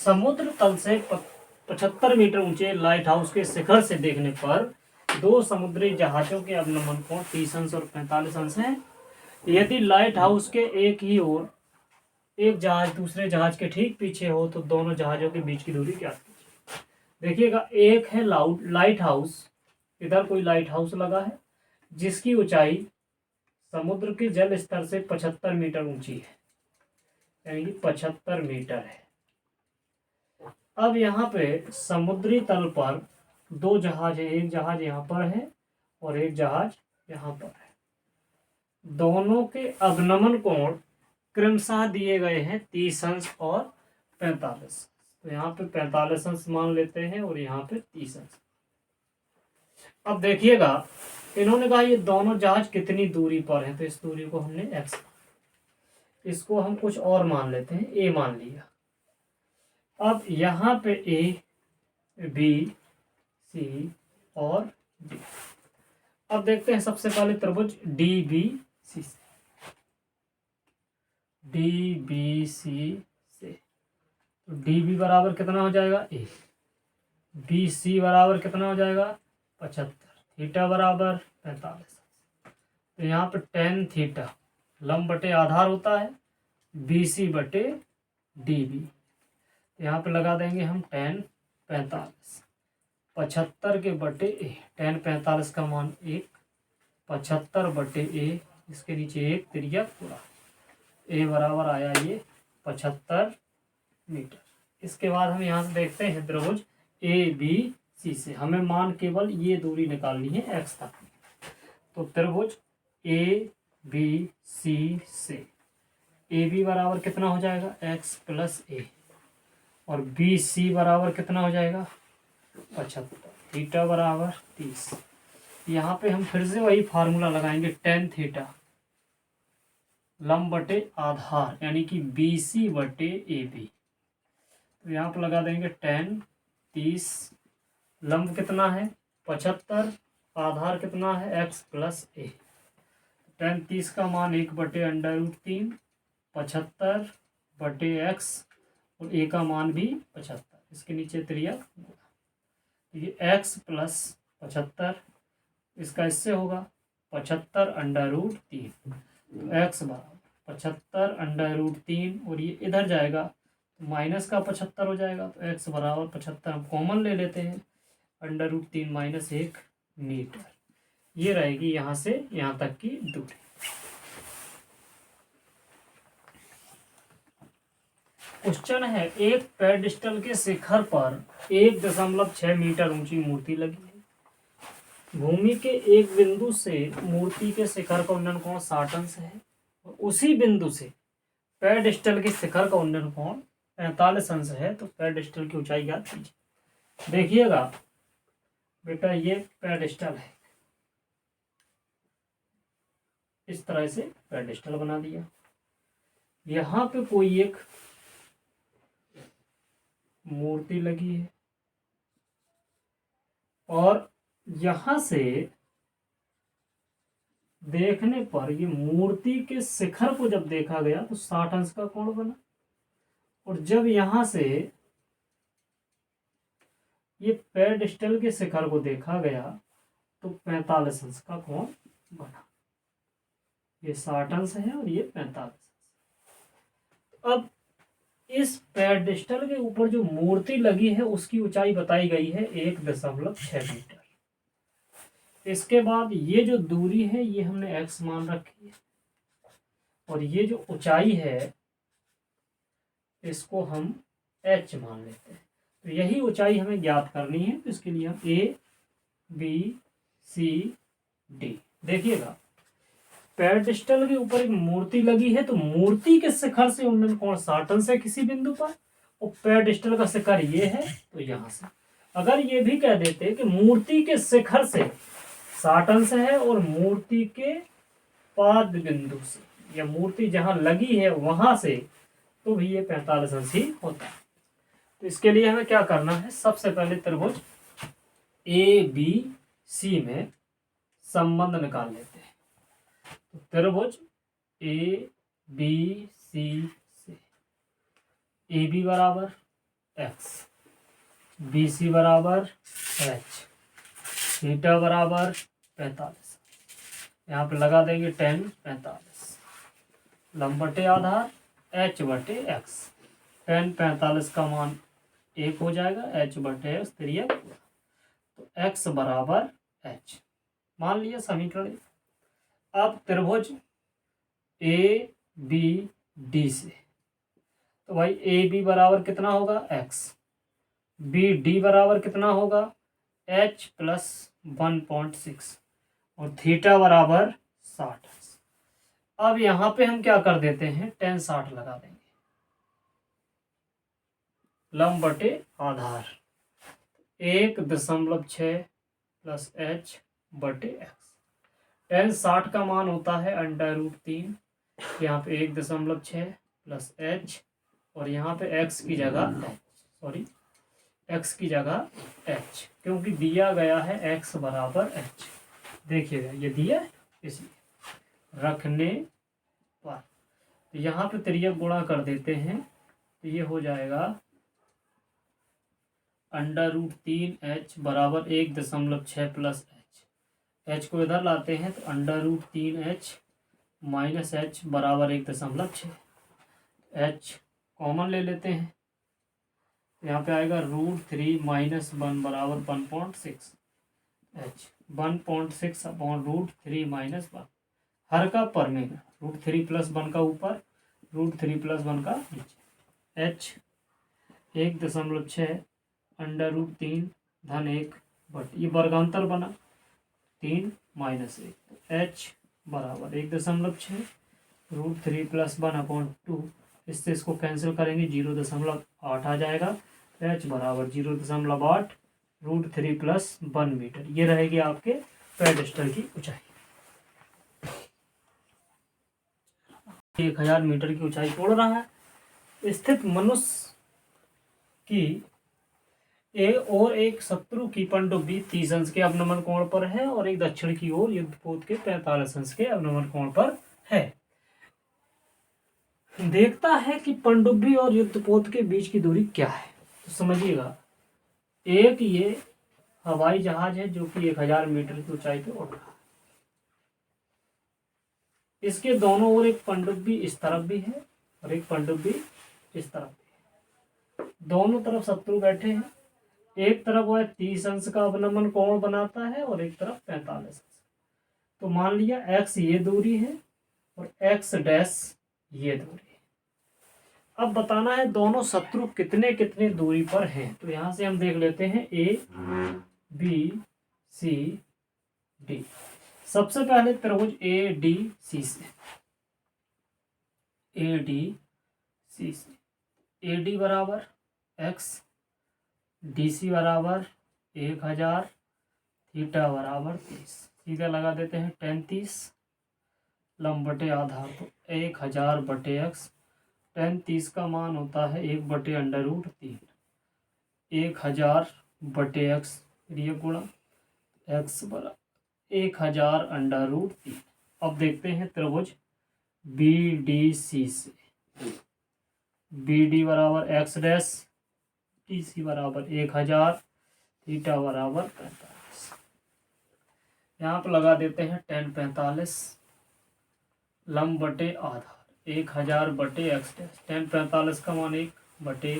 समुद्र तल से 75 मीटर ऊंचे लाइट हाउस के शिखर से देखने पर दो समुद्री जहाजों के अवनमन कोण 30 अंश और 45 अंश हैं। यदि लाइट हाउस के एक ही ओर एक जहाज दूसरे जहाज के ठीक पीछे हो तो दोनों जहाजों के बीच की दूरी क्या कीजिए। देखिएगा, एक है लाइट हाउस, इधर कोई लाइट हाउस लगा है जिसकी ऊंचाई समुद्र के जल स्तर से 75 मीटर ऊंची है, यानी कि 75 मीटर है। अब यहाँ पे समुद्री तल पर दो जहाज है, एक जहाज यहाँ पर है और एक जहाज यहाँ पर है। दोनों के अवनमन कोण क्रमशः दिए गए हैं 30 अंश और 45। तो यहाँ पे 45 अंश मान लेते हैं और यहाँ पे 30 अंश। अब देखिएगा, इन्होंने कहा ये दोनों जहाज कितनी दूरी पर हैं, तो इस दूरी को हमने x, इसको हम कुछ और मान लेते हैं, a मान लिया। अब यहाँ पे a, b, c और d। अब देखते हैं सबसे पहले त्रिभुज DBC से, DBC से तो DB बराबर कितना हो जाएगा a, BC बराबर कितना हो जाएगा 75, थीटा बराबर 45। तो यहाँ पे tan थीटा लंब बटे आधार होता है BC बटे DB। यहाँ पे लगा देंगे हम tan 45, 75 के बटे a, tan 45 का मान 1, 75 बटे a, इसके नीचे 1 तिर्यक पूरा, a बराबर आया ये 75 मीटर। इसके बाद हम यहाँ से देखते हैं त्रिभुज ABC से, हमें मान केवल ये दूरी निकालनी है x तक। तो त्रिभुज ABC से AB बराबर कितना हो जाएगा x प्लस a और BC बराबर कितना हो जाएगा 75, थीटा बराबर 30। यहाँ पे हम फिर से वही फार्मूला लगाएंगे, tan थीटा लंब बटे आधार यानी कि BC बटे AB। तो यहाँ पर लगा देंगे tan 30, लंब कितना है 75, आधार कितना है x प्लस a। tan 30 का मान 1 बटे √3, 75 बटे x और a का मान भी 75, इसके नीचे त्रियक, ये x प्लस 75, इसका इससे होगा 75 √3, तो x बराबर 75 √3 और ये इधर जाएगा तो माइनस का 75 हो जाएगा। तो x बराबर 75 हम कॉमन ले लेते हैं, √3 माइनस 1 मीटर। ये रहेगी यहाँ से यहाँ तक की दूरी। क्वेश्चन है, एक पेडिस्टल के शिखर पर 1.6 मीटर ऊंची मूर्ति लगी है। भूमि के एक बिंदु से मूर्ति के शिखर का उन्नयन कोण 60 अंश है और उसी बिंदु से पेडिस्टल के शिखर का उन्नयन कोण 45 अंश है। तो पेडिस्टल की ऊंचाई ज्ञात कीजिए। देखिएगा बेटा, ये पेडिस्टल है, इस तरह से पेडिस्टल बना दिया। यहाँ पे कोई एक मूर्ति लगी है और यहाँ से देखने पर ये मूर्ति के शिखर को जब देखा गया तो 60 अंश का कोण बना, और जब यहाँ से ये पेडिस्टल के शिखर को देखा गया तो 45 अंश का कोण बना। ये 60 अंश है और ये 45 अंश। अब इस पेडिस्टल के ऊपर जो मूर्ति लगी है उसकी ऊंचाई बताई गई है 1.6 मीटर। इसके बाद ये जो दूरी है ये हमने x मान रखी है और ये जो ऊंचाई है इसको हम h मान लेते हैं। तो यही ऊंचाई हमें ज्ञात करनी है, तो इसके लिए हम A, B, C, D। देखिएगा, पेडिस्टल के ऊपर एक मूर्ति लगी है तो मूर्ति के शिखर से उन्नयन कोण 60 अंश है किसी बिंदु पर, और पेडिस्टल का शिखर ये है तो यहां से। अगर ये भी कह देते कि मूर्ति के शिखर से 60 अंश है और मूर्ति के पाद बिंदु से या मूर्ति जहां लगी है वहां से, तो भी ये 45 अंश ही होता है। तो इसके लिए हमें क्या करना है, सबसे पहले त्रिभुज ABC में संबंध निकाल लेते हैं। तो त्रिभुज ABC से AB बराबर एक्स, बी सी बराबर एच, थीटा बराबर 45। यहाँ पे लगा देंगे tan 45, लंब बटे आधार h बटे एक्स। tan 45 का मान 1 हो जाएगा, h बटे एक्स त्रियक, तो x बराबर h मान लिया समीकरण। अब त्रिभुज ए बी डी से, तो भाई ए बी बराबर कितना होगा x, बी डी बराबर कितना होगा h प्लस 1.6 और थीटा बराबर 60। अब यहाँ पे हम क्या कर देते हैं, tan 60 लगा देंगे, लंब बटे आधार 1.6 प्लस h बटे एक्स। tan 60 का मान होता है √3, यहाँ पे 1.6 प्लस h और यहाँ पे x की जगह x की जगह h, क्योंकि दिया गया है x बराबर h। देखिएगा ये दिया है, इसलिए रखने पर तो यहाँ पे त्रियक गुणा कर देते हैं, तो ये हो जाएगा √3h बराबर 1.6 प्लस h को इधर लाते हैं तो √3h माइनस h बराबर 1.6, h कॉमन ले लेते हैं, यहाँ पे आएगा √3 माइनस 1 बराबर 1.6, h 1.6 अपॉन √3 माइनस 1, हर का पर में √3 प्लस 1 का ऊपर, √3 प्लस 1 का नीचे, h 1.6 √3 धन 1 बट ये वर्गांतर बना 3 माइनस 1, तो h बराबर 1.6 √3 प्लस 1 अपॉन 2, इससे इसको कैंसिल करेंगे 0.8 आ जाएगा, h बराबर 0.8 √3 प्लस 1 मीटर। ये रहेगी आपके पेडेस्टल की ऊंचाई। 1000 मीटर की ऊंचाई तोड़ रहा है। स्थित मनुष्य की एक शत्रु की पनडुब्बी 30 अंश के अवनमन कोण पर है और एक दक्षिण की ओर युद्धपोत के 45 अंश के अवनमन कोण पर है। देखता है कि पनडुब्बी और युद्धपोत के बीच की दूरी क्या है। तो समझिएगा, एक ये हवाई जहाज है जो कि 1000 मीटर की ऊंचाई पे उड़ रहा है, इसके दोनों ओर एक पनडुब्बी इस तरफ भी है और एक पनडुब्बी इस तरफ भी है, दोनों तरफ शत्रु बैठे हैं। एक तरफ वह 30 अंश का अवनमन कोण बनाता है और एक तरफ 45 अंश। तो मान लिया x ये दूरी है और x डैश ये दूरी है। अब बताना है दोनों शत्रु कितने कितने दूरी पर हैं। तो यहां से हम देख लेते हैं A B C D। सबसे पहले त्रिभुज ADC से, AD बराबर x, DC बराबर 1000, थीटा बराबर 30। सीधा लगा देते हैं tan 30 लंब बटे आधार, तो 1000 बटे x, tan 30 का मान होता है 1 बटे √3, 1000 बटे x ये गुणा x बराबर 1000 √3। अब देखते हैं त्रिभुज BDC से, BD बराबर x डैश, DC बराबर 1000, थीटा बराबर 45। यहाँ पर लगा देते हैं tan 45 लंब बटे आधार 1000 बटे x डैश, tan 45 का मान 1 बटे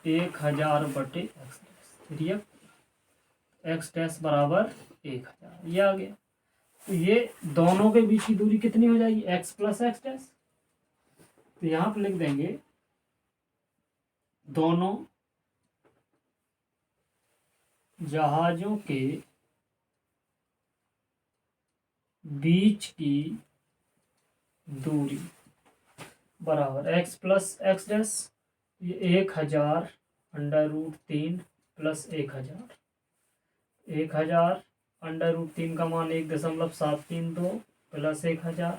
1000 बटे x डैश, x डैश बराबर 1000, ये आ गया। तो ये दोनों के बीच की दूरी कितनी हो जाएगी, x प्लस एक्स डैश। तो यहाँ पर लिख देंगे दोनों जहाजों के बीच की दूरी बराबर x प्लस एक्स डैश, ये 1000 √3 प्लस 1000, 1000 √3 का मान 1.732 प्लस 1000,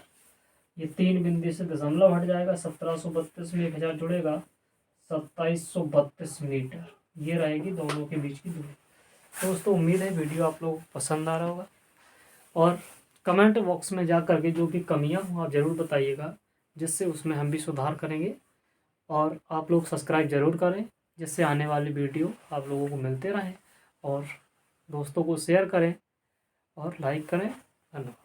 ये 3 बिंदु से दशमलव हट जाएगा, 1732 में 1000 जुड़ेगा 2732 मीटर। ये रहेगी दोनों के बीच की दूरी। दोस्तों उम्मीद है वीडियो आप लोग पसंद आ रहा होगा और कमेंट बॉक्स में जा करके जो भी कमियां हो आप ज़रूर बताइएगा, जिससे उसमें हम भी सुधार करेंगे। और आप लोग सब्सक्राइब ज़रूर करें जिससे आने वाली वीडियो आप लोगों को मिलते रहें, और दोस्तों को शेयर करें और लाइक करें। धन्यवाद।